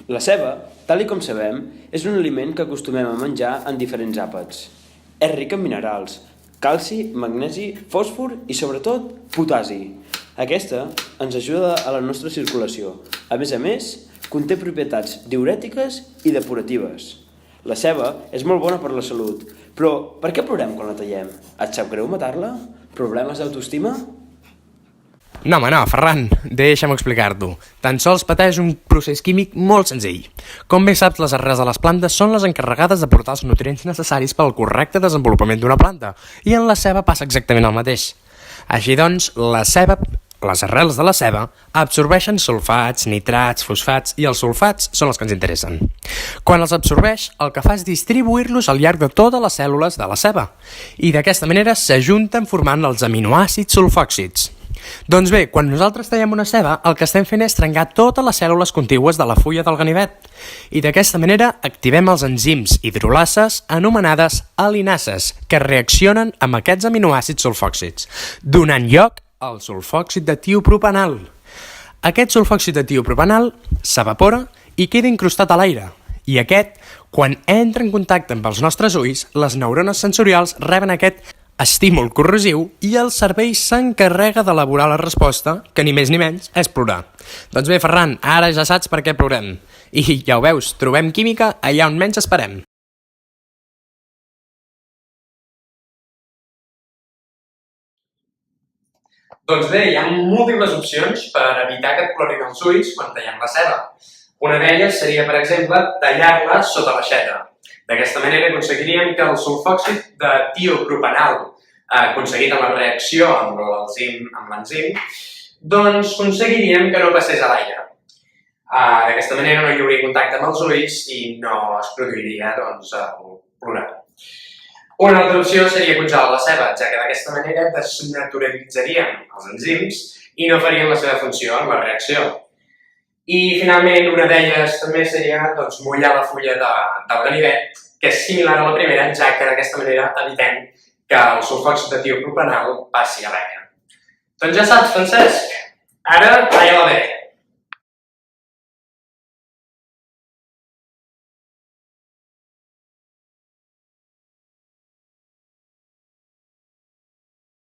La ceba, tal com sabem, és un aliment que acostumem a menjar en diferents àpats. És ric en minerals, calci, magnesi, fòsfor i, sobretot, potassi. Aquesta ens ajuda a la nostra circulació. A més, conté propietats diürètiques i depuratives. La ceba és molt bona per la salut, però per què plorem quan la tallem? Et sap greu matar-la? Problemes d'autoestima? No, home, no, Ferran, deixa'm explicar-t'ho. Tan sols pateix un procés químic molt senzill. Com bé saps, les arrels de les plantes són les encarregades de portar els nutrients necessaris pel correcte desenvolupament d'una planta, i en la ceba passa exactament el mateix. Així doncs, les arrels de la ceba absorbeixen sulfats, nitrats, fosfats, i els sulfats són els que ens interessen. Quan els absorbeix, el que fa és distribuir-los al llarg de totes les cèl·lules de la ceba, i d'aquesta manera s'ajunten formant els aminoàcids sulfòxids. Doncs bé, quan nosaltres tallem una ceba, el que estem fent és trencar totes les cèl·lules contigües de la fulla del ganivet, i d'aquesta manera activem els enzims hidrolases anomenades alinases, que reaccionen amb aquests aminoàcids sulfòxids, donant lloc al sulfòxid de tiopropanal. Aquest sulfòxid de tiopropanal s'evapora i queda incrustat a l'aire, i aquest, quan entra en contacte amb els nostres ulls, les neurones sensorials reben aquest estímul corrosiu i el cervell s'encarrega d'elaborar la resposta, que ni més ni menys és plorar. Doncs bé, Ferran, ara ja saps per què plorem. I ja ho veus, trobem química allà on menys esperem. Doncs bé, hi ha múltiples opcions per evitar que et plorin els ulls quan tallem la ceba. Una d'elles seria, per exemple, tallar-la sota l'aixeta. D'aquesta manera aconseguiríem que el sulfòxid de tiopropanal, aconseguit amb la reacció amb l'enzim, doncs aconseguiríem que no passés a l'aire. D'aquesta manera no hi hauria contacte amb els ulls i no es produiria el plorar. Una altra opció seria congelar la ceba, ja que d'aquesta manera desnaturalitzarien els enzims i no farien la seva funció en la reacció. I finalment, una d'elles també seria mullar la fulla del ganivet, que és similar a la primera, ja que d'aquesta manera evitem que el sulfòxid de tiopropanal passi a l'aire. Doncs ja saps, Francesc, ara talla-la bé.